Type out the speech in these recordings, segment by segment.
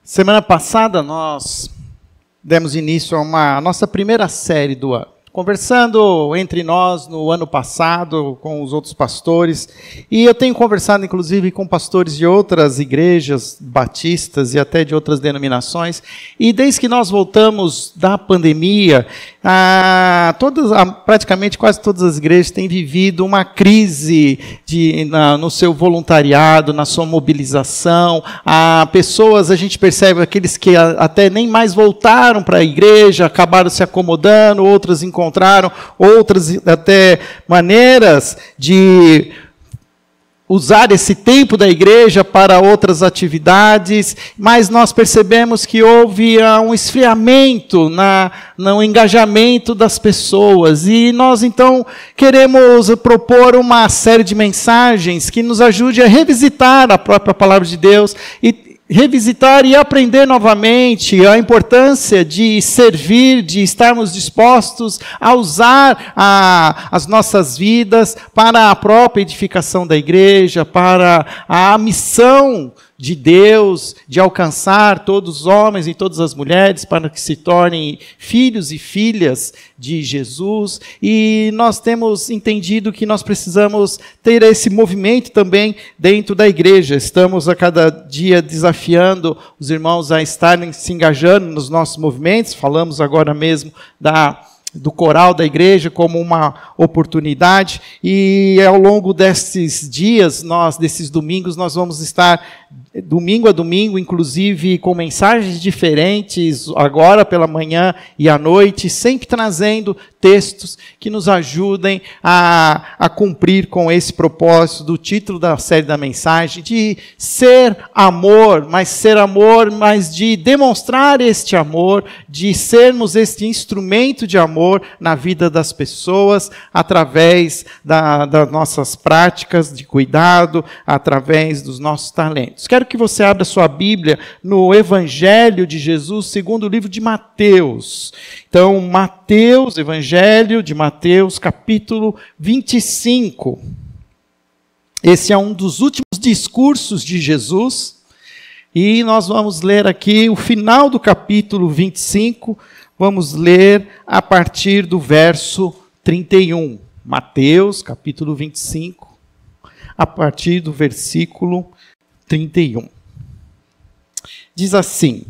Semana passada nós demos início a nossa primeira série do ano, conversando entre nós no ano passado com os outros pastores, e eu tenho conversado inclusive com pastores de outras igrejas batistas e até de outras denominações, e desde que nós voltamos da pandemia, praticamente quase todas as igrejas têm vivido uma crise no seu voluntariado, na sua mobilização. A gente percebe aqueles que até nem mais voltaram para a igreja, acabaram se acomodando, outros encontraram outras até maneiras de usar esse tempo da igreja para outras atividades, mas nós percebemos que houve um esfriamento no engajamento das pessoas. E nós, então, queremos propor uma série de mensagens que nos ajude a revisitar a própria Palavra de Deus e revisitar e aprender novamente a importância de servir, de estarmos dispostos a usar as nossas vidas para a própria edificação da igreja, para a missão de Deus, de alcançar todos os homens e todas as mulheres para que se tornem filhos e filhas de Jesus. E nós temos entendido que nós precisamos ter esse movimento também dentro da igreja. Estamos a cada dia desafiando os irmãos a estarem se engajando nos nossos movimentos. Falamos agora mesmo do coral da igreja como uma oportunidade, e ao longo desses dias, desses domingos, nós vamos estar domingo a domingo, inclusive com mensagens diferentes, agora pela manhã e à noite, sempre trazendo textos que nos ajudem a cumprir com esse propósito do título da série da mensagem, de ser amor, mas de demonstrar este amor, de sermos este instrumento de amor na vida das pessoas, através das nossas práticas de cuidado, através dos nossos talentos. Quero que você abra sua Bíblia no Evangelho de Jesus, segundo o livro de Mateus. Então, Evangelho de Mateus, capítulo 25. Esse é um dos últimos discursos de Jesus, e nós vamos ler aqui o final do capítulo 25, vamos ler a partir do verso 31. Mateus, capítulo 25, a partir do versículo 31. Diz assim: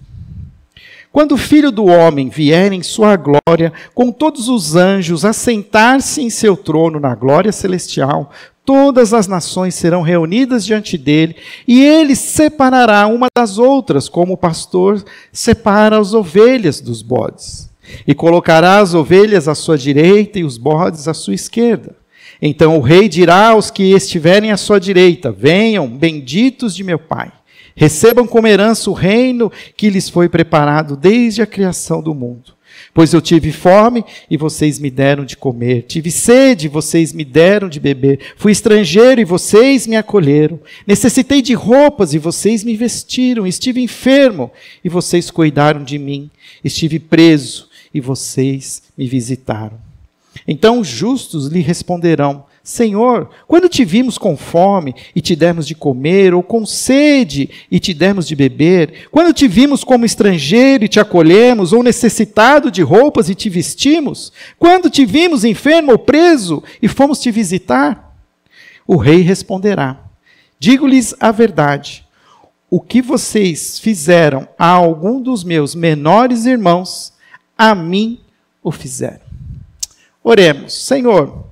quando o Filho do Homem vier em sua glória, com todos os anjos, assentar-se em seu trono na glória celestial, todas as nações serão reunidas diante dele, e ele separará uma das outras, como o pastor separa as ovelhas dos bodes. E colocará as ovelhas à sua direita e os bodes à sua esquerda. Então o rei dirá aos que estiverem à sua direita: venham, benditos de meu Pai, recebam como herança o reino que lhes foi preparado desde a criação do mundo. Pois eu tive fome e vocês me deram de comer, tive sede e vocês me deram de beber, fui estrangeiro e vocês me acolheram, necessitei de roupas e vocês me vestiram, estive enfermo e vocês cuidaram de mim, estive preso e vocês me visitaram. Então os justos lhe responderão: Senhor, quando te vimos com fome e te demos de comer, ou com sede e te demos de beber? Quando te vimos como estrangeiro e te acolhemos, ou necessitado de roupas e te vestimos? Quando te vimos enfermo ou preso e fomos te visitar? O rei responderá: digo-lhes a verdade, o que vocês fizeram a algum dos meus menores irmãos, a mim o fizeram. Oremos. Senhor,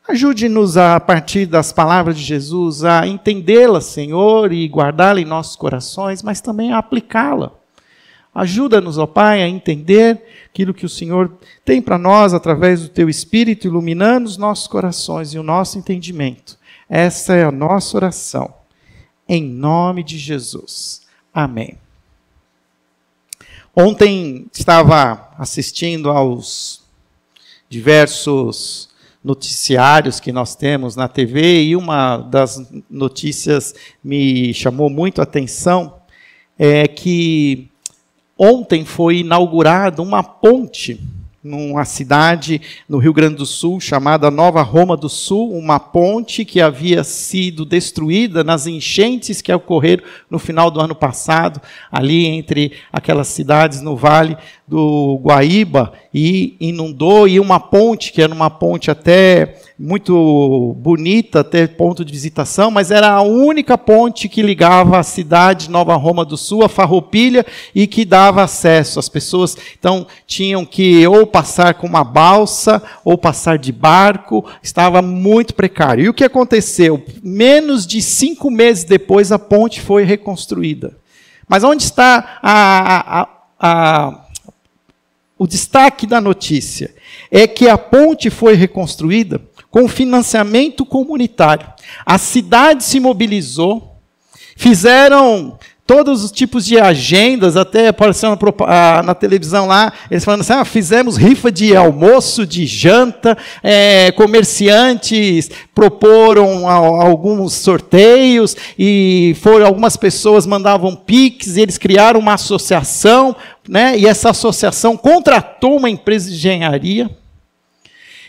ajude-nos a partir das palavras de Jesus a entendê-la, Senhor, e guardá-la em nossos corações, mas também a aplicá-la. Ajuda-nos, ó Pai, a entender aquilo que o Senhor tem para nós através do Teu Espírito, iluminando os nossos corações e o nosso entendimento. Essa é a nossa oração. Em nome de Jesus. Amém. Ontem estava assistindo aos diversos noticiários que nós temos na TV, e uma das notícias me chamou muito a atenção, é que ontem foi inaugurada uma ponte numa cidade no Rio Grande do Sul, chamada Nova Roma do Sul, uma ponte que havia sido destruída nas enchentes que ocorreram no final do ano passado, ali entre aquelas cidades no Vale do Guaíba, e inundou, e uma ponte, que era uma ponte até muito bonita, até ponto de visitação, mas era a única ponte que ligava a cidade de Nova Roma do Sul, a Farroupilha, e que dava acesso. As pessoas, então, tinham que ou passar com uma balsa, ou passar de barco, estava muito precário. E o que aconteceu? Menos de 5 meses depois, a ponte foi reconstruída. Mas onde está o destaque da notícia? É que a ponte foi reconstruída com financiamento comunitário. A cidade se mobilizou, fizeram todos os tipos de agendas, até apareceu na televisão lá, eles falando assim, fizemos rifa de almoço, de janta, comerciantes proporam alguns sorteios, e algumas pessoas mandavam Pix, e eles criaram uma associação, né, e essa associação contratou uma empresa de engenharia,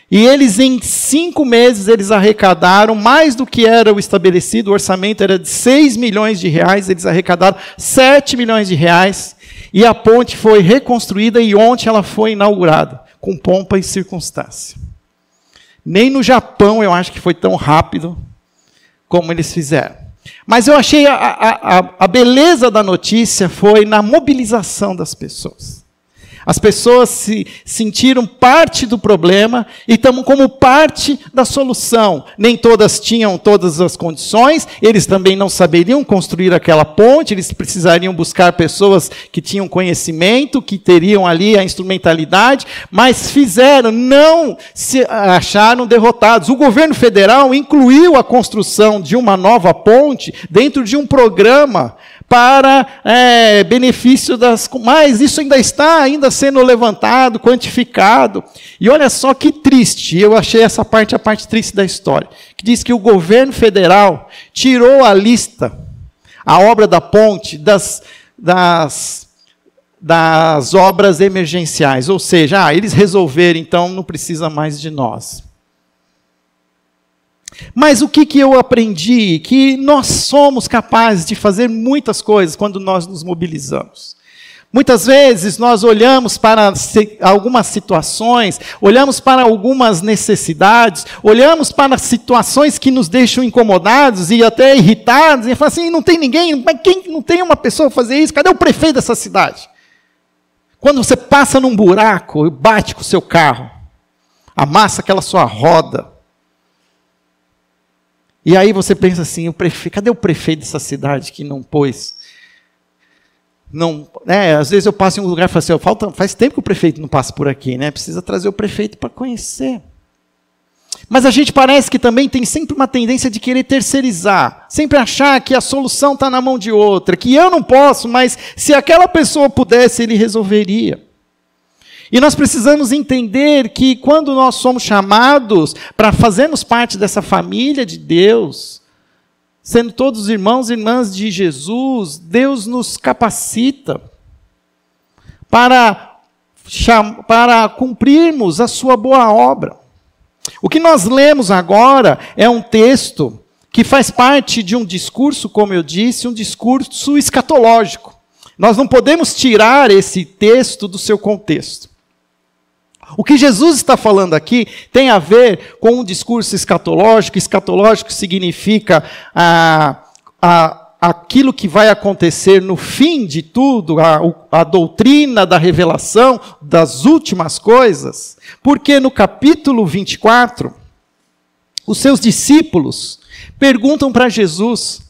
e eles, em 5 meses, eles arrecadaram mais do que era o estabelecido. O orçamento era de 6 milhões de reais, eles arrecadaram 7 milhões de reais, e a ponte foi reconstruída, e ontem ela foi inaugurada, com pompa e circunstância. Nem no Japão eu acho que foi tão rápido como eles fizeram. Mas eu achei a beleza da notícia foi na mobilização das pessoas. As pessoas se sentiram parte do problema e estamos como parte da solução. Nem todas tinham todas as condições, eles também não saberiam construir aquela ponte, eles precisariam buscar pessoas que tinham conhecimento, que teriam ali a instrumentalidade, mas fizeram, não se acharam derrotados. O governo federal incluiu a construção de uma nova ponte dentro de um programa para benefício das... Mas isso ainda está sendo levantado, quantificado. E olha só que triste, eu achei essa parte a parte triste da história, que diz que o governo federal tirou a lista, a obra da ponte, das obras emergenciais. Ou seja, eles resolveram, então não precisa mais de nós. Mas o que eu aprendi? Que nós somos capazes de fazer muitas coisas quando nós nos mobilizamos. Muitas vezes nós olhamos para algumas situações, olhamos para algumas necessidades, olhamos para situações que nos deixam incomodados e até irritados, e falamos assim, não tem ninguém, mas quem não tem uma pessoa fazer isso? Cadê o prefeito dessa cidade? Quando você passa num buraco e bate com o seu carro, amassa aquela sua roda, e aí você pensa assim, cadê o prefeito dessa cidade que não pôs? Não, às vezes eu passo em um lugar e falo assim, faz tempo que o prefeito não passa por aqui, né? Precisa trazer o prefeito para conhecer. Mas a gente parece que também tem sempre uma tendência de querer terceirizar, sempre achar que a solução está na mão de outra, que eu não posso, mas se aquela pessoa pudesse, ele resolveria. E nós precisamos entender que quando nós somos chamados para fazermos parte dessa família de Deus, sendo todos irmãos e irmãs de Jesus, Deus nos capacita para cumprirmos a sua boa obra. O que nós lemos agora é um texto que faz parte de um discurso, como eu disse, um discurso escatológico. Nós não podemos tirar esse texto do seu contexto. O que Jesus está falando aqui tem a ver com um discurso escatológico. Escatológico significa aquilo que vai acontecer no fim de tudo, a doutrina da revelação das últimas coisas. Porque no capítulo 24, os seus discípulos perguntam para Jesus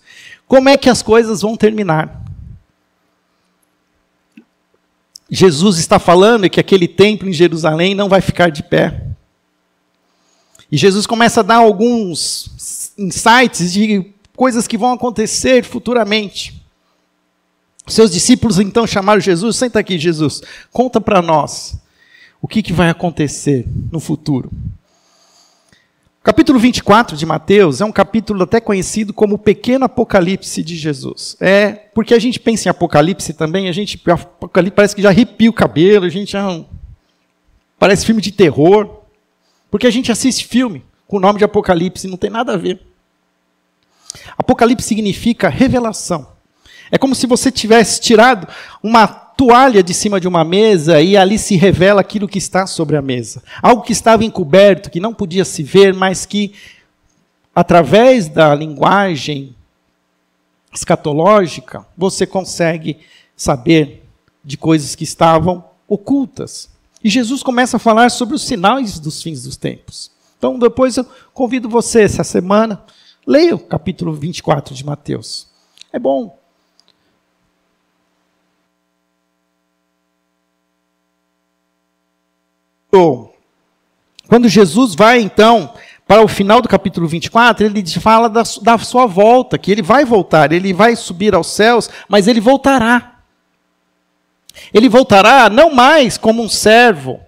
como é que as coisas vão terminar. Jesus está falando que aquele templo em Jerusalém não vai ficar de pé. E Jesus começa a dar alguns insights de coisas que vão acontecer futuramente. Os seus discípulos então chamaram Jesus, senta aqui Jesus, conta para nós o que vai acontecer no futuro. O capítulo 24 de Mateus é um capítulo até conhecido como o pequeno Apocalipse de Jesus. Porque a gente pensa em Apocalipse também, Apocalipse parece que já arrepia o cabelo, a gente já... Parece filme de terror. Porque a gente assiste filme com o nome de Apocalipse, não tem nada a ver. Apocalipse significa revelação. É como se você tivesse tirado uma toalha de cima de uma mesa e ali se revela aquilo que está sobre a mesa. Algo que estava encoberto, que não podia se ver, mas que, através da linguagem escatológica, você consegue saber de coisas que estavam ocultas. E Jesus começa a falar sobre os sinais dos fins dos tempos. Então, depois eu convido você, essa semana, leia o capítulo 24 de Mateus. É bom. Quando Jesus vai, então, para o final do capítulo 24, ele fala da sua volta, que ele vai voltar, ele vai subir aos céus, mas ele voltará. Ele voltará não mais como um servo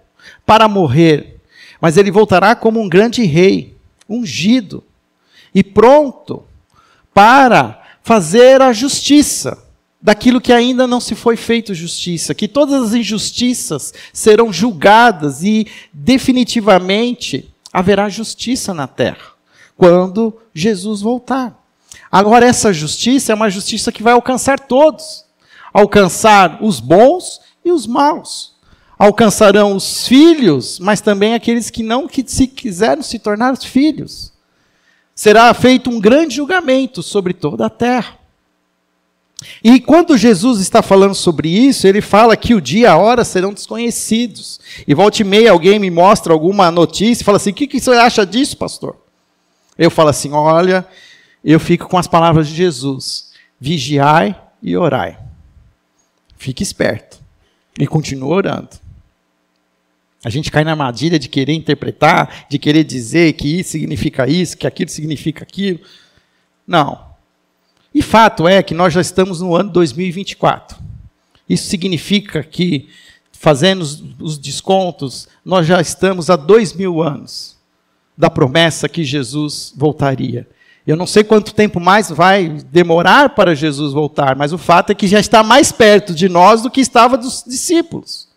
para morrer, mas ele voltará como um grande rei, ungido e pronto para fazer a justiça daquilo que ainda não se foi feito justiça, que todas as injustiças serão julgadas e definitivamente haverá justiça na terra, quando Jesus voltar. Agora essa justiça é uma justiça que vai alcançar todos, alcançar os bons e os maus, alcançarão os filhos, mas também aqueles que não se quiseram se tornar os filhos. Será feito um grande julgamento sobre toda a terra. E quando Jesus está falando sobre isso, ele fala que o dia e a hora serão desconhecidos. E volta e meia alguém me mostra alguma notícia e fala assim, o que você acha disso, pastor? Eu falo assim, olha, eu fico com as palavras de Jesus, vigiai e orai. Fique esperto e continue orando. A gente cai na armadilha de querer interpretar, de querer dizer que isso significa isso, que aquilo significa aquilo. Não. E fato é que nós já estamos no ano 2024. Isso significa que, fazendo os descontos, nós já estamos há 2000 anos da promessa que Jesus voltaria. Eu não sei quanto tempo mais vai demorar para Jesus voltar, mas o fato é que já está mais perto de nós do que estava dos discípulos.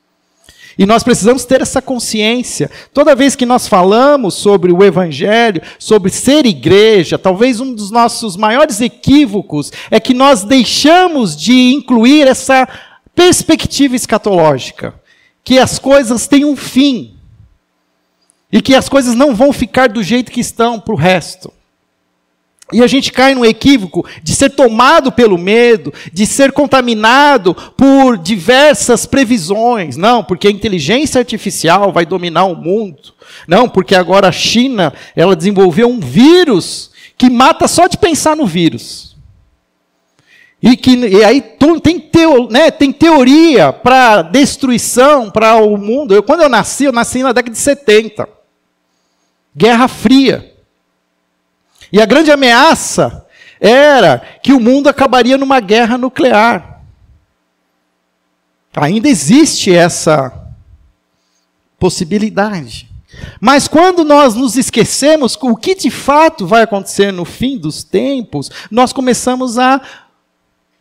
E nós precisamos ter essa consciência. Toda vez que nós falamos sobre o Evangelho, sobre ser igreja, talvez um dos nossos maiores equívocos é que nós deixamos de incluir essa perspectiva escatológica, que as coisas têm um fim, e que as coisas não vão ficar do jeito que estão para o resto. E a gente cai no equívoco de ser tomado pelo medo, de ser contaminado por diversas previsões. Não, porque a inteligência artificial vai dominar o mundo. Não, porque agora a China, ela desenvolveu um vírus que mata só de pensar no vírus. E aí tem teoria para destruição, para o mundo. Quando eu nasci na década de 70. Guerra Fria. E a grande ameaça era que o mundo acabaria numa guerra nuclear. Ainda existe essa possibilidade. Mas quando nós nos esquecemos o que de fato vai acontecer no fim dos tempos, nós começamos a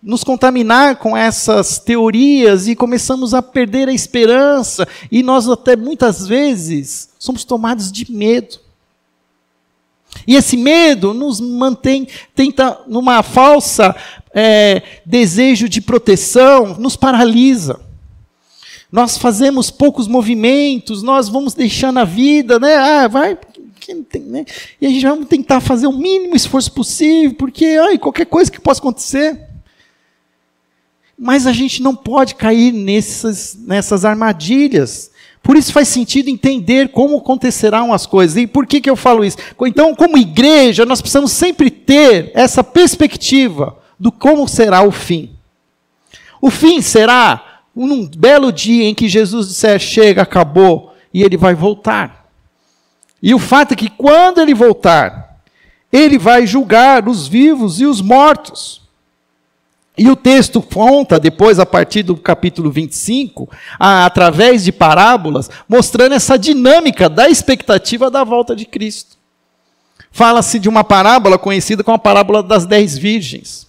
nos contaminar com essas teorias e começamos a perder a esperança. E nós até muitas vezes somos tomados de medo. E esse medo nos mantém, tenta numa falsa desejo de proteção, nos paralisa. Nós fazemos poucos movimentos, nós vamos deixando a vida, né? Né? E a gente vamos tentar fazer o mínimo esforço possível, porque qualquer coisa que possa acontecer. Mas a gente não pode cair nessas armadilhas. Por isso faz sentido entender como acontecerão as coisas. E por que eu falo isso? Então, como igreja, nós precisamos sempre ter essa perspectiva do como será o fim. O fim será um belo dia em que Jesus disser, chega, acabou, e ele vai voltar. E o fato é que quando ele voltar, ele vai julgar os vivos e os mortos. E o texto conta, depois, a partir do capítulo 25, através de parábolas, mostrando essa dinâmica da expectativa da volta de Cristo. Fala-se de uma parábola conhecida como a parábola das 10 virgens,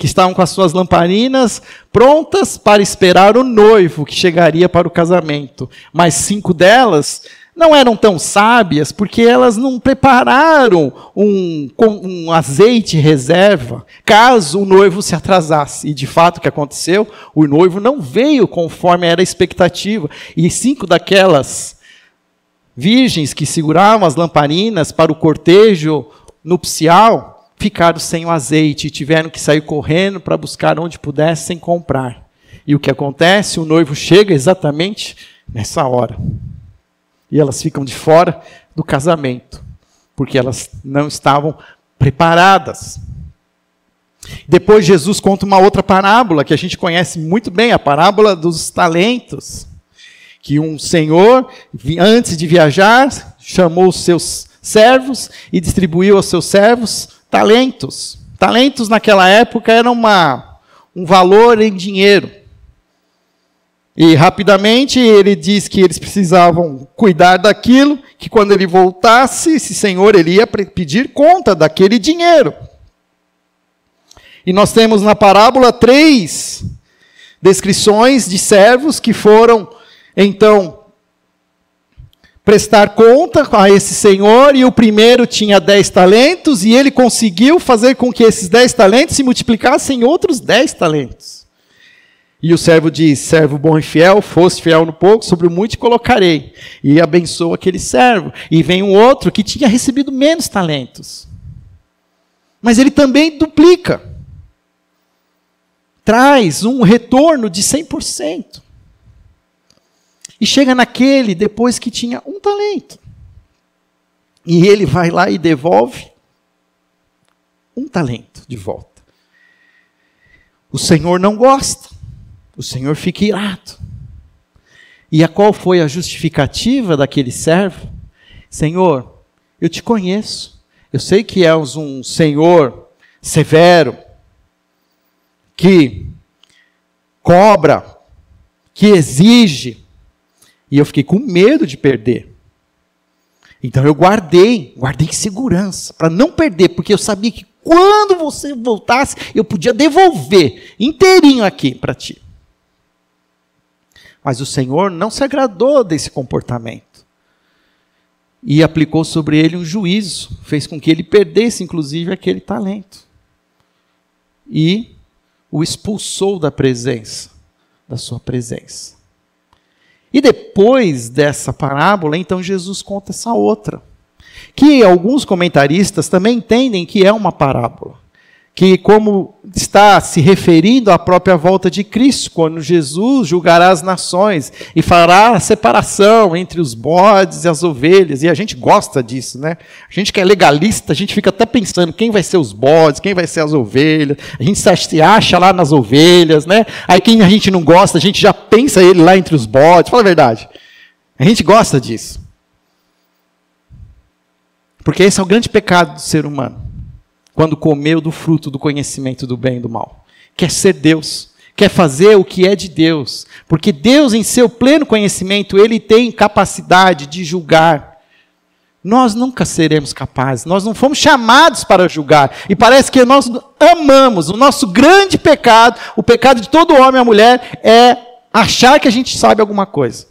que estavam com as suas lamparinas prontas para esperar o noivo que chegaria para o casamento. Mas 5 delas não eram tão sábias, porque elas não prepararam um azeite reserva, caso o noivo se atrasasse. E de fato o que aconteceu? O noivo não veio conforme era a expectativa. E 5 daquelas virgens que seguravam as lamparinas para o cortejo nupcial ficaram sem o azeite e tiveram que sair correndo para buscar onde pudessem comprar. E o que acontece? O noivo chega exatamente nessa hora. E elas ficam de fora do casamento, porque elas não estavam preparadas. Depois Jesus conta uma outra parábola, que a gente conhece muito bem, a parábola dos talentos. Que um senhor, antes de viajar, chamou os seus servos e distribuiu aos seus servos talentos. Talentos naquela época eram um valor em dinheiro. E rapidamente ele diz que eles precisavam cuidar daquilo, que quando ele voltasse, esse senhor ele ia pedir conta daquele dinheiro. E nós temos na parábola 3 descrições de servos que foram, então, prestar conta a esse senhor, e o primeiro tinha 10 talentos, e ele conseguiu fazer com que esses 10 talentos se multiplicassem em outros 10 talentos. E o servo diz: servo bom e fiel, foste fiel no pouco, sobre o muito te colocarei. E abençoa aquele servo. E vem um outro que tinha recebido menos talentos. Mas ele também duplica. Traz um retorno de 100%. E chega naquele depois que tinha 1 talento. E ele vai lá e devolve 1 talento de volta. O Senhor não gosta. O Senhor fica irado. E qual foi a justificativa daquele servo? Senhor, eu te conheço. Eu sei que és um Senhor severo, que cobra, que exige. E eu fiquei com medo de perder. Então eu guardei em segurança, para não perder, porque eu sabia que quando você voltasse, eu podia devolver inteirinho aqui para ti. Mas o Senhor não se agradou desse comportamento. E aplicou sobre ele um juízo, fez com que ele perdesse, inclusive, aquele talento. E o expulsou da sua presença. E depois dessa parábola, então Jesus conta essa outra, que alguns comentaristas também entendem que é uma parábola, que como está se referindo à própria volta de Cristo, quando Jesus julgará as nações e fará a separação entre os bodes e as ovelhas, e a gente gosta disso, né? A gente que é legalista, a gente fica até pensando quem vai ser os bodes, quem vai ser as ovelhas, a gente se acha lá nas ovelhas, né? Aí quem a gente não gosta, a gente já pensa ele lá entre os bodes, fala a verdade. A gente gosta disso. Porque esse é o grande pecado do ser humano. Quando comeu do fruto do conhecimento do bem e do mal. Quer ser Deus, quer fazer o que é de Deus. Porque Deus, em seu pleno conhecimento, Ele tem capacidade de julgar. Nós nunca seremos capazes, nós não fomos chamados para julgar. E parece que nós amamos, o nosso grande pecado, o pecado de todo homem e mulher, é achar que a gente sabe alguma coisa.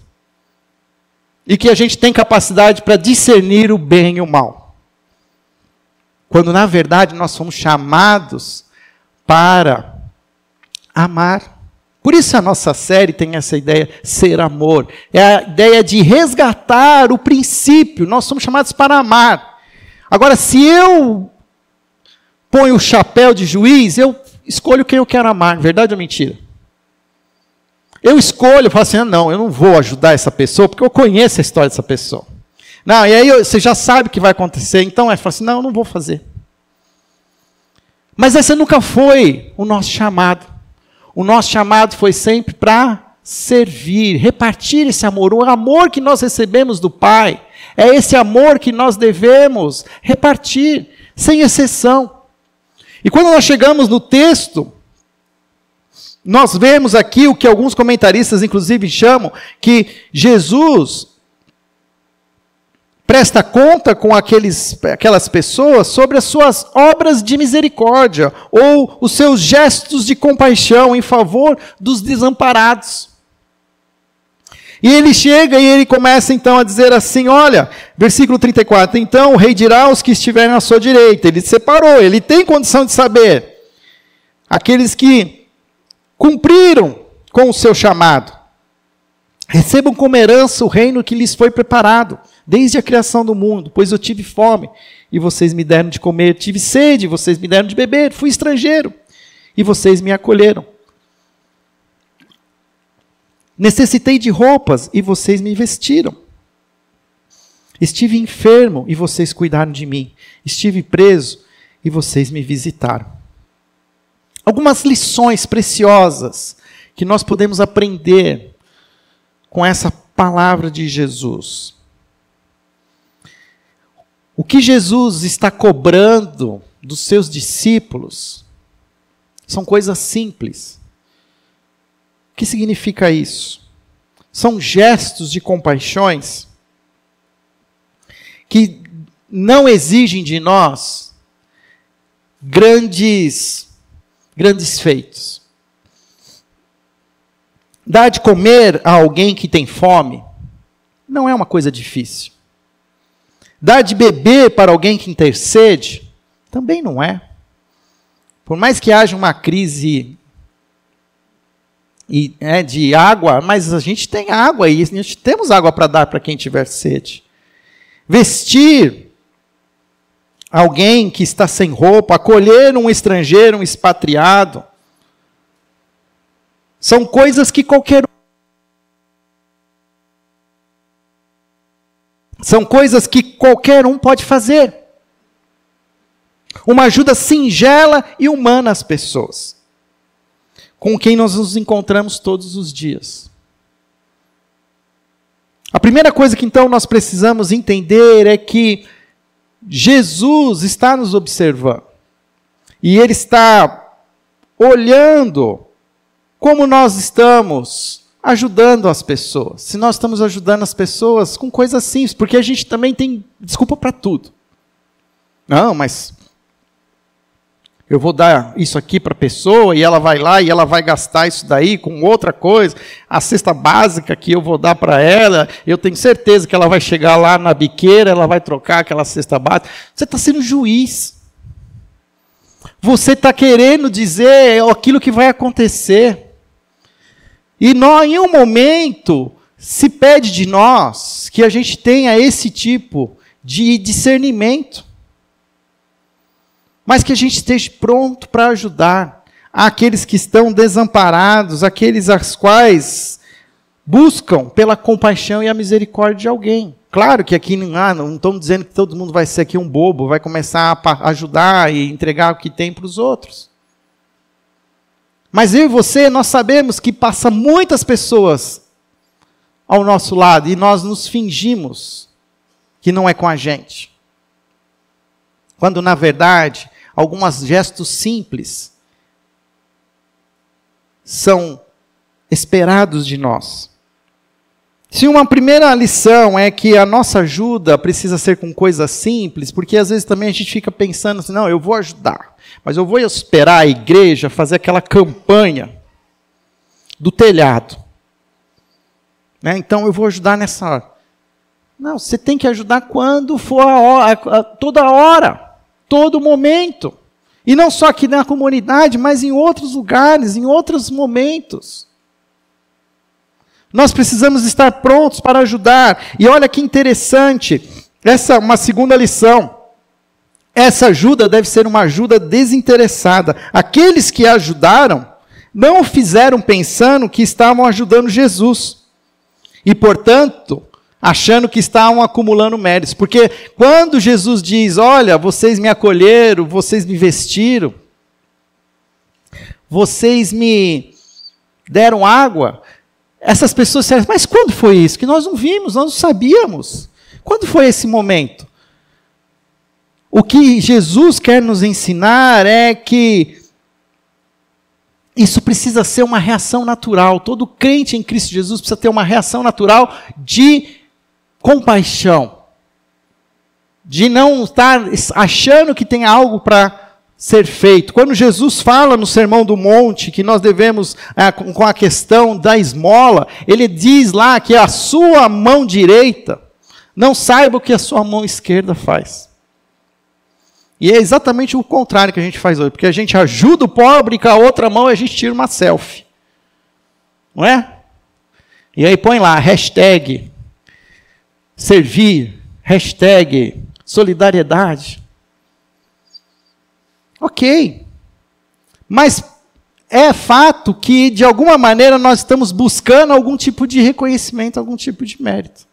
E que a gente tem capacidade para discernir o bem e o mal. Quando, na verdade, nós fomos chamados para amar. Por isso a nossa série tem essa ideia, ser amor. É a ideia de resgatar o princípio. Nós somos chamados para amar. Agora, se eu ponho o chapéu de juiz, eu escolho quem eu quero amar. Verdade ou mentira? Eu escolho, eu falo assim, não, eu não vou ajudar essa pessoa, porque eu conheço a história dessa pessoa. Não, e aí você já sabe o que vai acontecer, então fala assim, não, eu não vou fazer. Mas esse nunca foi o nosso chamado. O nosso chamado foi sempre para servir, repartir esse amor. O amor que nós recebemos do Pai, é esse amor que nós devemos repartir, sem exceção. E quando nós chegamos no texto, nós vemos aqui o que alguns comentaristas, inclusive, chamam, que Jesus presta conta com aquelas pessoas sobre as suas obras de misericórdia ou os seus gestos de compaixão em favor dos desamparados. E ele chega e ele começa então a dizer assim, olha, versículo 34, então o rei dirá aos que estiverem à sua direita, ele separou, ele tem condição de saber, aqueles que cumpriram com o seu chamado, recebam como herança o reino que lhes foi preparado, desde a criação do mundo, pois eu tive fome, e vocês me deram de comer, tive sede, e vocês me deram de beber, fui estrangeiro, e vocês me acolheram. Necessitei de roupas, e vocês me vestiram. Estive enfermo, e vocês cuidaram de mim. Estive preso, e vocês me visitaram. Algumas lições preciosas que nós podemos aprender com essa palavra de Jesus. O que Jesus está cobrando dos seus discípulos são coisas simples. O que significa isso? São gestos de compaixões que não exigem de nós grandes feitos. Dar de comer a alguém que tem fome não é uma coisa difícil. Dar de beber para alguém que tem sede também não é. Por mais que haja uma crise de água, mas a gente tem água e a gente temos água para dar para quem tiver sede. Vestir alguém que está sem roupa, acolher um estrangeiro, um expatriado, são coisas que qualquer um pode fazer. Uma ajuda singela e humana às pessoas, com quem nós nos encontramos todos os dias. A primeira coisa que então nós precisamos entender é que Jesus está nos observando. E Ele está olhando como nós estamos ajudando as pessoas. Se nós estamos ajudando as pessoas com coisas simples, porque a gente também tem desculpa para tudo. Não, mas eu vou dar isso aqui para a pessoa e ela vai lá e ela vai gastar isso daí com outra coisa. A cesta básica que eu vou dar para ela, eu tenho certeza que ela vai chegar lá na biqueira, ela vai trocar aquela cesta básica. Você está sendo juiz. Você está querendo dizer aquilo que vai acontecer. E em um momento, se pede de nós que a gente tenha esse tipo de discernimento. Mas que a gente esteja pronto para ajudar aqueles que estão desamparados, aqueles aos quais buscam pela compaixão e a misericórdia de alguém. Claro que aqui não estamos dizendo que todo mundo vai ser aqui um bobo, vai começar a ajudar e entregar o que tem para os outros. Mas eu e você, nós sabemos que passa muitas pessoas ao nosso lado e nós nos fingimos que não é com a gente. Quando, na verdade, alguns gestos simples são esperados de nós. Se uma primeira lição é que a nossa ajuda precisa ser com coisas simples, porque às vezes também a gente fica pensando assim, não, eu vou ajudar, mas eu vou esperar a igreja fazer aquela campanha do telhado. Né? Então eu vou ajudar nessa hora. Não, você tem que ajudar quando for toda hora, todo momento. E não só aqui na comunidade, mas em outros lugares, em outros momentos. Nós precisamos estar prontos para ajudar. E olha que interessante, essa é uma segunda lição. Essa ajuda deve ser uma ajuda desinteressada. Aqueles que ajudaram, não o fizeram pensando que estavam ajudando Jesus. E, portanto, achando que estavam acumulando méritos. Porque quando Jesus diz, olha, vocês me acolheram, vocês me vestiram, vocês me deram água, essas pessoas disseram, mas quando foi isso? Que nós não vimos, nós não sabíamos. Quando foi esse momento? O que Jesus quer nos ensinar é que isso precisa ser uma reação natural. Todo crente em Cristo Jesus precisa ter uma reação natural de compaixão. de não estar achando que tem algo para ser feito. Quando Jesus fala no Sermão do Monte que nós devemos, com a questão da esmola, ele diz lá que a sua mão direita não saiba o que a sua mão esquerda faz. E é exatamente o contrário que a gente faz hoje, porque a gente ajuda o pobre e com a outra mão a gente tira uma selfie. Não é? E aí põe lá, hashtag servir, hashtag solidariedade. Ok. Mas é fato que, de alguma maneira, nós estamos buscando algum tipo de reconhecimento, algum tipo de mérito.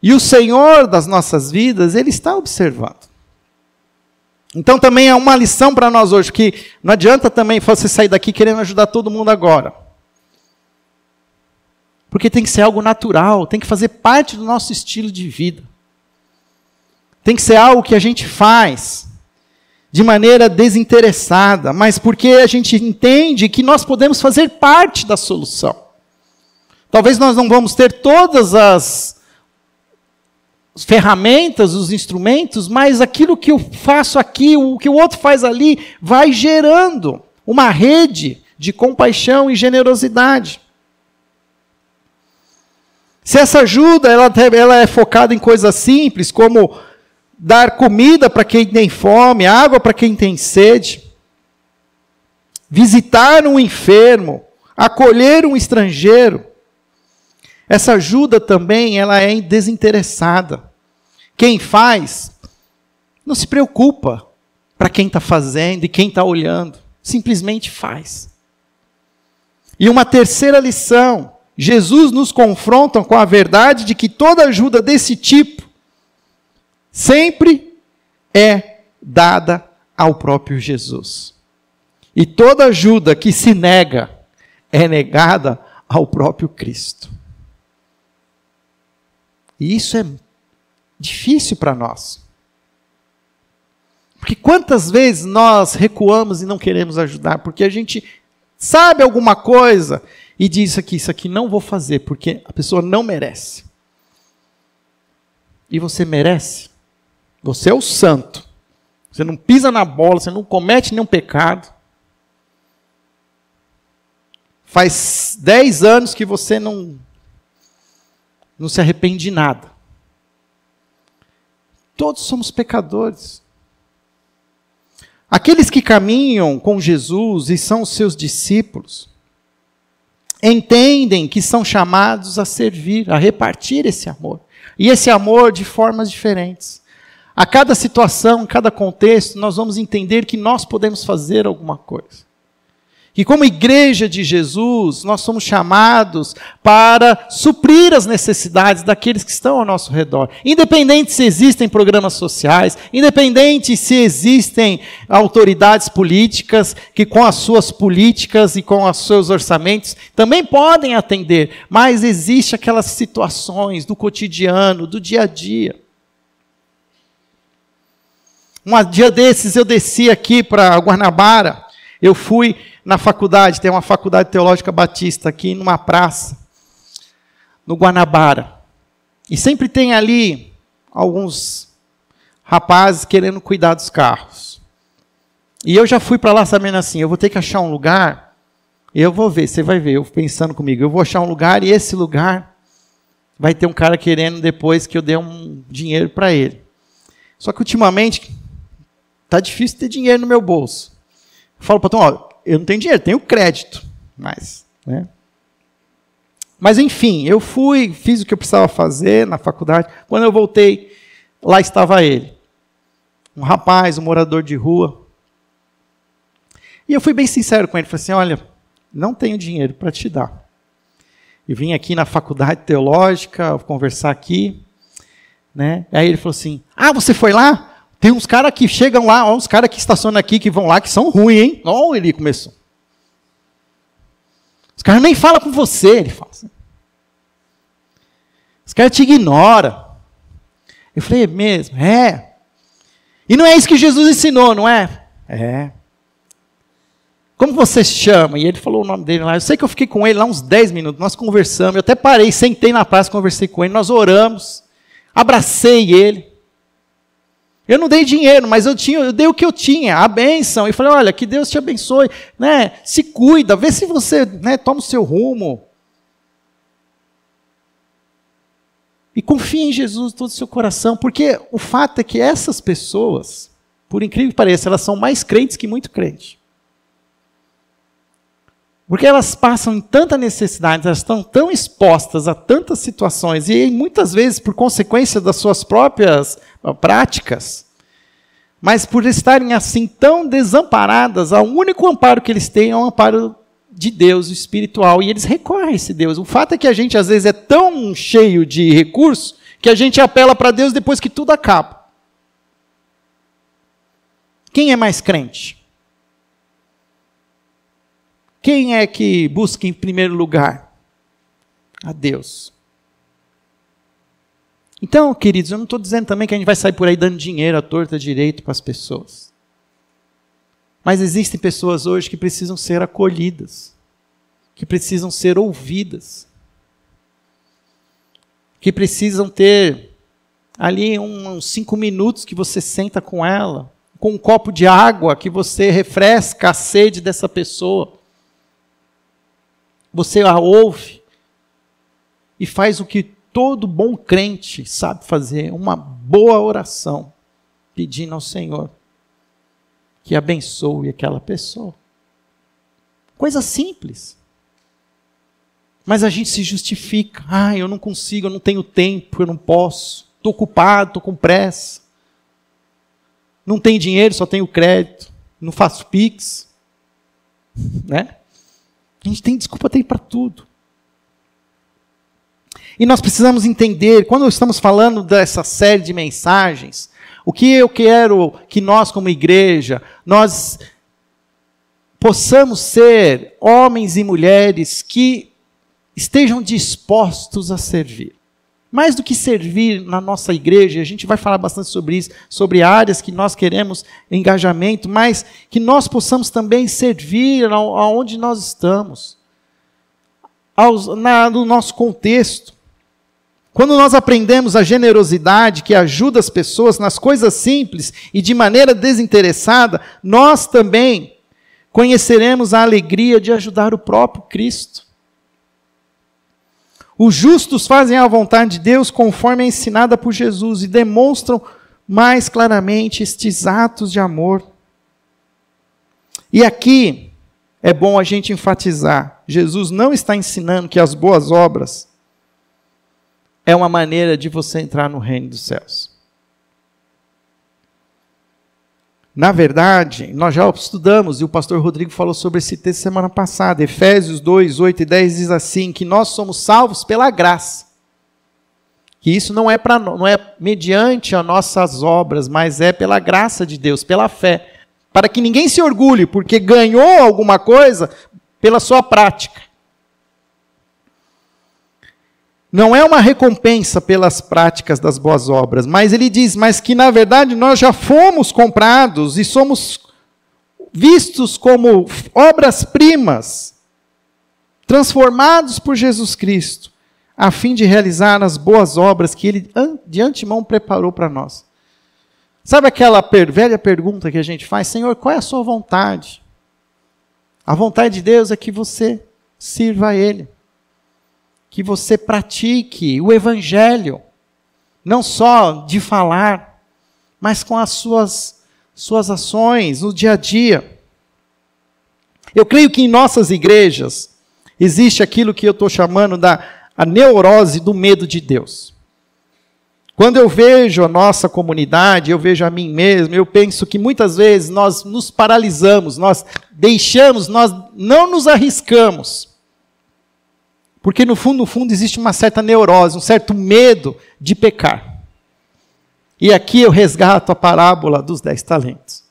E o Senhor das nossas vidas, Ele está observando. Então também é uma lição para nós hoje, que não adianta também você sair daqui querendo ajudar todo mundo agora. Porque tem que ser algo natural, tem que fazer parte do nosso estilo de vida. Tem que ser algo que a gente faz de maneira desinteressada, mas porque a gente entende que nós podemos fazer parte da solução. Talvez nós não vamos ter todas as ferramentas, os instrumentos, mas aquilo que eu faço aqui, o que o outro faz ali, vai gerando uma rede de compaixão e generosidade. Se essa ajuda ela é focada em coisas simples, como dar comida para quem tem fome, água para quem tem sede, visitar um enfermo, acolher um estrangeiro, essa ajuda também ela é desinteressada. Quem faz não se preocupa para quem está fazendo e quem está olhando, simplesmente faz. E uma terceira lição, Jesus nos confronta com a verdade de que toda ajuda desse tipo sempre é dada ao próprio Jesus. E toda ajuda que se nega é negada ao próprio Cristo. E isso é difícil para nós. Porque quantas vezes nós recuamos e não queremos ajudar, porque a gente sabe alguma coisa e diz isso aqui não vou fazer, porque a pessoa não merece. E você merece? Você é o santo. Você não pisa na bola, você não comete nenhum pecado. Faz 10 anos que você não se arrepende de nada. Todos somos pecadores. Aqueles que caminham com Jesus e são os seus discípulos, entendem que são chamados a servir, a repartir esse amor. E esse amor de formas diferentes. A cada situação, em cada contexto, nós vamos entender que nós podemos fazer alguma coisa. E como igreja de Jesus, nós somos chamados para suprir as necessidades daqueles que estão ao nosso redor. Independente se existem programas sociais, independente se existem autoridades políticas que com as suas políticas e com os seus orçamentos também podem atender. Mas existem aquelas situações do cotidiano, do dia a dia. Um dia desses eu desci aqui para Guanabara, eu fui na faculdade, tem uma faculdade teológica batista aqui numa praça, no Guanabara. E sempre tem ali alguns rapazes querendo cuidar dos carros. E eu já fui para lá sabendo assim, eu vou ter que achar um lugar, eu vou ver, você vai ver, eu pensando comigo, eu vou achar um lugar e esse lugar vai ter um cara querendo depois que eu dê um dinheiro para ele. Só que ultimamente está difícil ter dinheiro no meu bolso. Eu falo para o patrão, ó, eu não tenho dinheiro, tenho crédito. Mas enfim, eu fui, fiz o que eu precisava fazer na faculdade. Quando eu voltei, lá estava ele. Um rapaz, um morador de rua. E eu fui bem sincero com ele. Falei assim, olha, não tenho dinheiro para te dar. Eu vim aqui na faculdade teológica, conversar aqui. Né? Aí ele falou assim, você foi lá? Tem uns caras que chegam lá, uns caras que estacionam aqui, que vão lá, que são ruins, hein? Ó, ele começou. Os caras nem falam com você, ele fala assim. Os caras te ignoram. Eu falei, é mesmo? É. E não é isso que Jesus ensinou, não é? É. Como você se chama? E ele falou o nome dele lá. Eu sei que eu fiquei com ele lá uns 10 minutos, nós conversamos, eu até parei, sentei na praça, conversei com ele, nós oramos, abracei ele. Eu não dei dinheiro, mas eu dei o que eu tinha, a bênção. E falei, olha, que Deus te abençoe, né? Se cuida, vê se você, né, toma o seu rumo. E confie em Jesus todo o seu coração, porque o fato é que essas pessoas, por incrível que pareça, elas são mais crentes que muito crente. Porque elas passam em tanta necessidade, elas estão tão expostas a tantas situações, e muitas vezes por consequência das suas próprias práticas, mas por estarem assim tão desamparadas, o único amparo que eles têm é o amparo de Deus, o espiritual, e eles recorrem a esse Deus. O fato é que a gente às vezes é tão cheio de recursos, que a gente apela para Deus depois que tudo acaba. Quem é mais crente? Quem é que busca em primeiro lugar? A Deus. Então, queridos, eu não estou dizendo também que a gente vai sair por aí dando dinheiro à torta à direita para as pessoas. Mas existem pessoas hoje que precisam ser acolhidas, que precisam ser ouvidas, que precisam ter ali uns 5 minutos que você senta com ela, com um copo de água que você refresca a sede dessa pessoa. Você a ouve e faz o que todo bom crente sabe fazer, uma boa oração, pedindo ao Senhor que abençoe aquela pessoa. Coisa simples. Mas a gente se justifica. Eu não consigo, eu não tenho tempo, eu não posso. Estou ocupado, estou com pressa. Não tenho dinheiro, só tenho crédito. Não faço Pix. Né? A gente tem desculpa para tudo. E nós precisamos entender, quando estamos falando dessa série de mensagens, o que eu quero que nós como igreja, nós possamos ser homens e mulheres que estejam dispostos a servir. Mais do que servir na nossa igreja, a gente vai falar bastante sobre isso, sobre áreas que nós queremos engajamento, mas que nós possamos também servir aonde nós estamos, no nosso contexto. Quando nós aprendemos a generosidade que ajuda as pessoas nas coisas simples e de maneira desinteressada, nós também conheceremos a alegria de ajudar o próprio Cristo. Os justos fazem a vontade de Deus conforme é ensinada por Jesus e demonstram mais claramente estes atos de amor. E aqui é bom a gente enfatizar, Jesus não está ensinando que as boas obras é uma maneira de você entrar no reino dos céus. Na verdade, nós já estudamos, e o pastor Rodrigo falou sobre esse texto semana passada, Efésios 2, 8 e 10 diz assim, que nós somos salvos pela graça. Que isso não é mediante as nossas obras, mas é pela graça de Deus, pela fé. Para que ninguém se orgulhe, porque ganhou alguma coisa pela sua prática. Não é uma recompensa pelas práticas das boas obras, mas ele diz, mas que na verdade nós já fomos comprados e somos vistos como obras-primas, transformados por Jesus Cristo, a fim de realizar as boas obras que ele de antemão preparou para nós. Sabe aquela velha pergunta que a gente faz, Senhor, qual é a sua vontade? A vontade de Deus é que você sirva a Ele. Que você pratique o Evangelho, não só de falar, mas com as suas ações, no dia a dia. Eu creio que em nossas igrejas existe aquilo que eu estou chamando a neurose do medo de Deus. Quando eu vejo a nossa comunidade, eu vejo a mim mesmo, eu penso que muitas vezes nós nos paralisamos, nós não nos arriscamos. Porque no fundo existe uma certa neurose, um certo medo de pecar. E aqui eu resgato a parábola dos 10 talentos.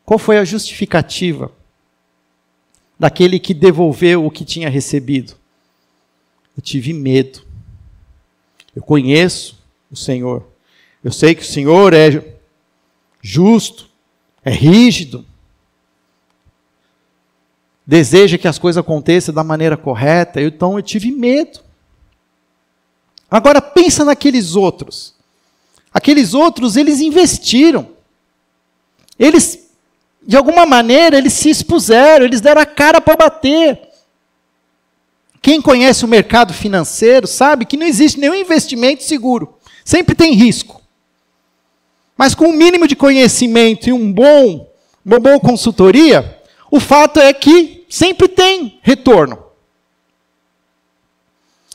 Qual foi a justificativa daquele que devolveu o que tinha recebido? Eu tive medo. Eu conheço o Senhor. Eu sei que o Senhor é justo, é rígido. Deseja que as coisas aconteçam da maneira correta, então eu tive medo. Agora pensa naqueles outros. Aqueles outros, eles investiram. Eles, de alguma maneira, eles se expuseram, eles deram a cara para bater. Quem conhece o mercado financeiro sabe que não existe nenhum investimento seguro. Sempre tem risco. Mas com um mínimo de conhecimento e uma boa consultoria, o fato é que sempre tem retorno.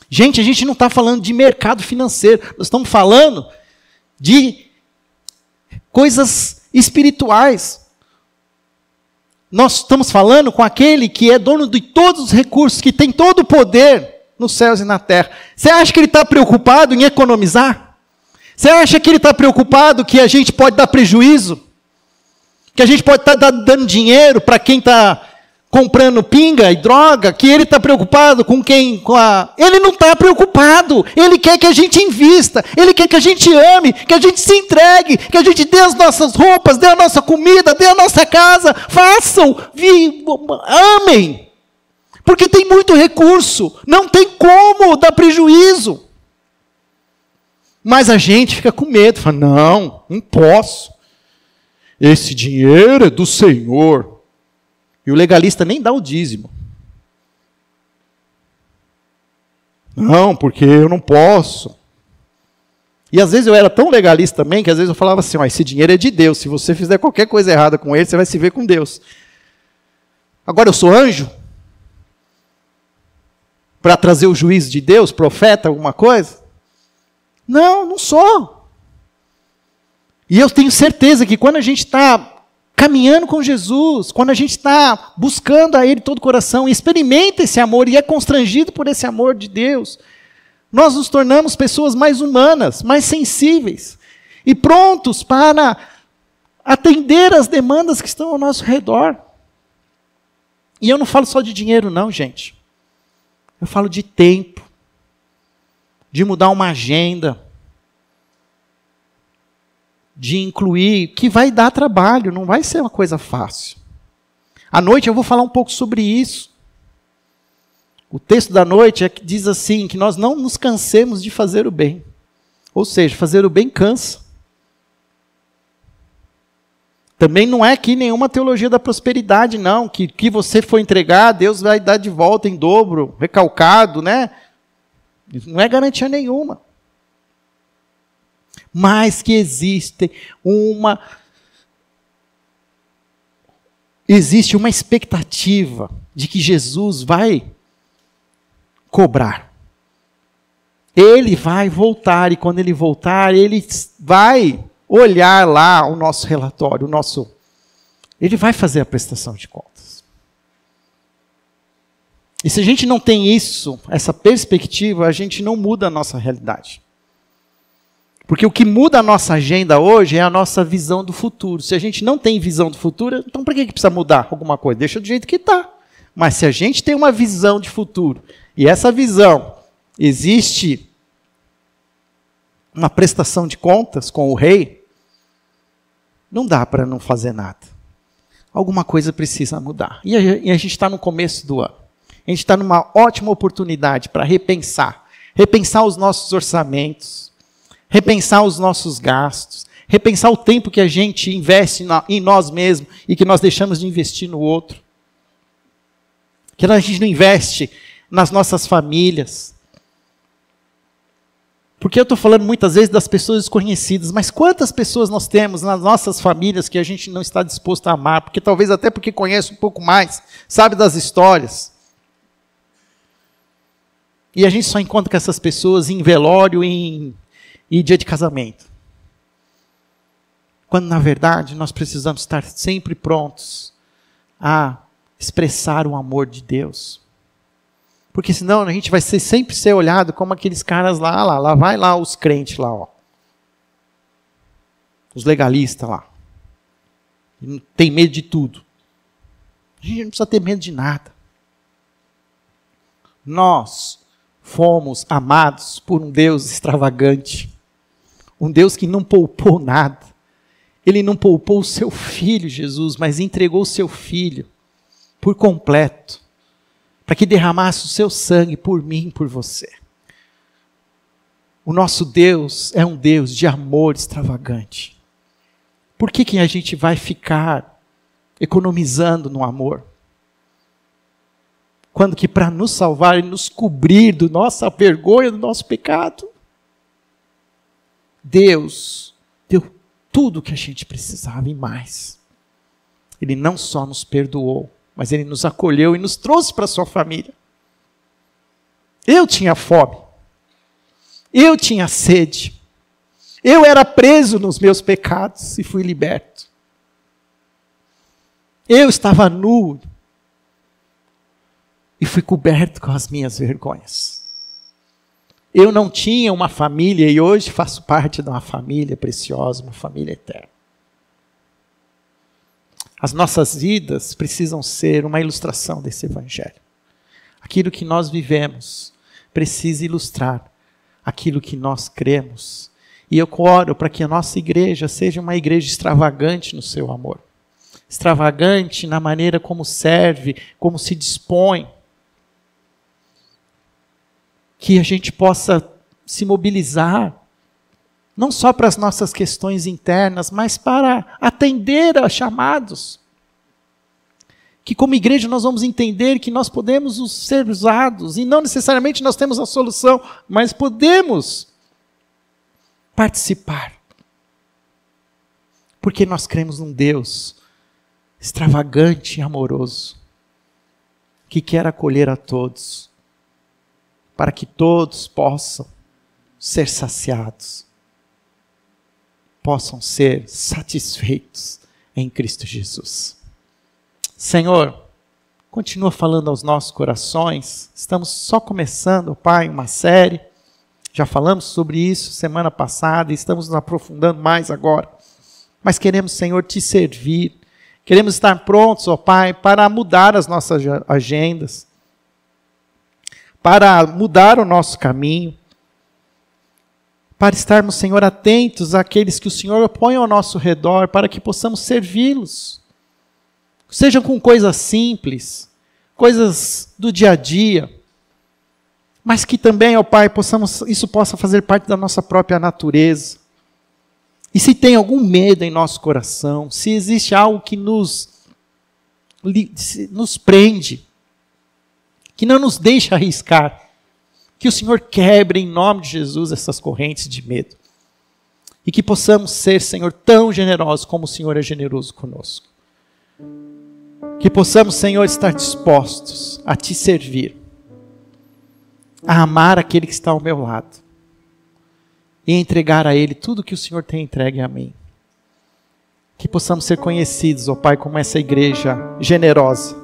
Gente, a gente não está falando de mercado financeiro, nós estamos falando de coisas espirituais. Nós estamos falando com aquele que é dono de todos os recursos, que tem todo o poder nos céus e na terra. Você acha que ele está preocupado em economizar? Você acha que ele está preocupado que a gente pode dar prejuízo? Que a gente pode estar dando dinheiro para quem está comprando pinga e droga, que ele está preocupado com quem... Ele não está preocupado. Ele quer que a gente invista. Ele quer que a gente ame, que a gente se entregue, que a gente dê as nossas roupas, dê a nossa comida, dê a nossa casa. Façam, amem. Porque tem muito recurso. Não tem como dar prejuízo. Mas a gente fica com medo. Fala, não posso. Esse dinheiro é do Senhor. E o legalista nem dá o dízimo. Não, porque eu não posso. E às vezes eu era tão legalista também, que às vezes eu falava assim, esse dinheiro é de Deus, se você fizer qualquer coisa errada com ele, você vai se ver com Deus. Agora eu sou anjo? Para trazer o juízo de Deus, profeta, alguma coisa? Não sou. E eu tenho certeza que quando a gente está caminhando com Jesus, quando a gente está buscando a Ele todo o coração, e experimenta esse amor e é constrangido por esse amor de Deus, nós nos tornamos pessoas mais humanas, mais sensíveis e prontos para atender as demandas que estão ao nosso redor. E eu não falo só de dinheiro não, gente. Eu falo de tempo, de mudar uma agenda, de incluir, que vai dar trabalho, não vai ser uma coisa fácil. À noite eu vou falar um pouco sobre isso. O texto da noite diz assim, que nós não nos cansemos de fazer o bem. Ou seja, fazer o bem cansa. Também não é aqui nenhuma teologia da prosperidade, não, que você for entregar, Deus vai dar de volta em dobro, recalcado, né? Isso não é garantia nenhuma. Mas que existe uma expectativa de que Jesus vai cobrar. Ele vai voltar, e quando ele voltar, ele vai olhar lá o nosso relatório, ele vai fazer a prestação de contas. E se a gente não tem essa perspectiva, a gente não muda a nossa realidade. Porque o que muda a nossa agenda hoje é a nossa visão do futuro. Se a gente não tem visão do futuro, então para que precisa mudar alguma coisa? Deixa do jeito que está. Mas se a gente tem uma visão de futuro, e essa visão existe uma prestação de contas com o rei, não dá para não fazer nada. Alguma coisa precisa mudar. E a gente está no começo do ano. A gente está numa ótima oportunidade para repensar os nossos orçamentos, repensar os nossos gastos, repensar o tempo que a gente investe em nós mesmos e que nós deixamos de investir no outro. Que a gente não investe nas nossas famílias. Porque eu estou falando muitas vezes das pessoas desconhecidas, mas quantas pessoas nós temos nas nossas famílias que a gente não está disposto a amar, porque talvez até porque conhece um pouco mais, sabe das histórias. E a gente só encontra com essas pessoas em velório e dia de casamento. Quando, na verdade, nós precisamos estar sempre prontos a expressar o amor de Deus. Porque senão a gente vai sempre ser olhado como aqueles caras lá vai lá os crentes lá, ó. Os legalistas lá. Tem medo de tudo. A gente não precisa ter medo de nada. Nós fomos amados por um Deus extravagante. Um Deus que não poupou nada. Ele não poupou o seu Filho, Jesus, mas entregou o seu Filho por completo, para que derramasse o seu sangue por mim e por você. O nosso Deus é um Deus de amor extravagante. Por que a gente vai ficar economizando no amor? Quando que para nos salvar e nos cobrir da nossa vergonha, do nosso pecado, Deus deu tudo o que a gente precisava e mais. Ele não só nos perdoou, mas Ele nos acolheu e nos trouxe para a sua família. Eu tinha fome. Eu tinha sede. Eu era preso nos meus pecados e fui liberto. Eu estava nu e fui coberto com as minhas vergonhas. Eu não tinha uma família e hoje faço parte de uma família preciosa, uma família eterna. As nossas vidas precisam ser uma ilustração desse evangelho. Aquilo que nós vivemos precisa ilustrar aquilo que nós cremos. E eu oro para que a nossa igreja seja uma igreja extravagante no seu amor. Extravagante na maneira como serve, como se dispõe. Que a gente possa se mobilizar, não só para as nossas questões internas, mas para atender a chamados. Que como igreja nós vamos entender que nós podemos ser usados, e não necessariamente nós temos a solução, mas podemos participar. Porque nós cremos num Deus extravagante e amoroso, que quer acolher a todos, para que todos possam ser saciados, possam ser satisfeitos em Cristo Jesus. Senhor, continua falando aos nossos corações. Estamos só começando, Pai, uma série. Já falamos sobre isso semana passada e estamos nos aprofundando mais agora. Mas queremos, Senhor, te servir. Queremos estar prontos, ó Pai, para mudar as nossas agendas, para mudar o nosso caminho, para estarmos, Senhor, atentos àqueles que o Senhor põe ao nosso redor, para que possamos servi-los. Sejam com coisas simples, coisas do dia a dia, mas que também, ó Pai, isso possa fazer parte da nossa própria natureza. E se tem algum medo em nosso coração, se existe algo que nos prende, que não nos deixa arriscar, que o Senhor quebre em nome de Jesus essas correntes de medo. E que possamos ser, Senhor, tão generosos como o Senhor é generoso conosco. Que possamos, Senhor, estar dispostos a te servir, a amar aquele que está ao meu lado e entregar a Ele tudo que o Senhor tem entregue a mim. Que possamos ser conhecidos, ó Pai, como essa igreja generosa,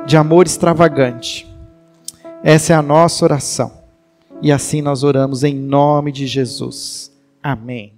de amor extravagante. Essa é a nossa oração. E assim nós oramos em nome de Jesus. Amém.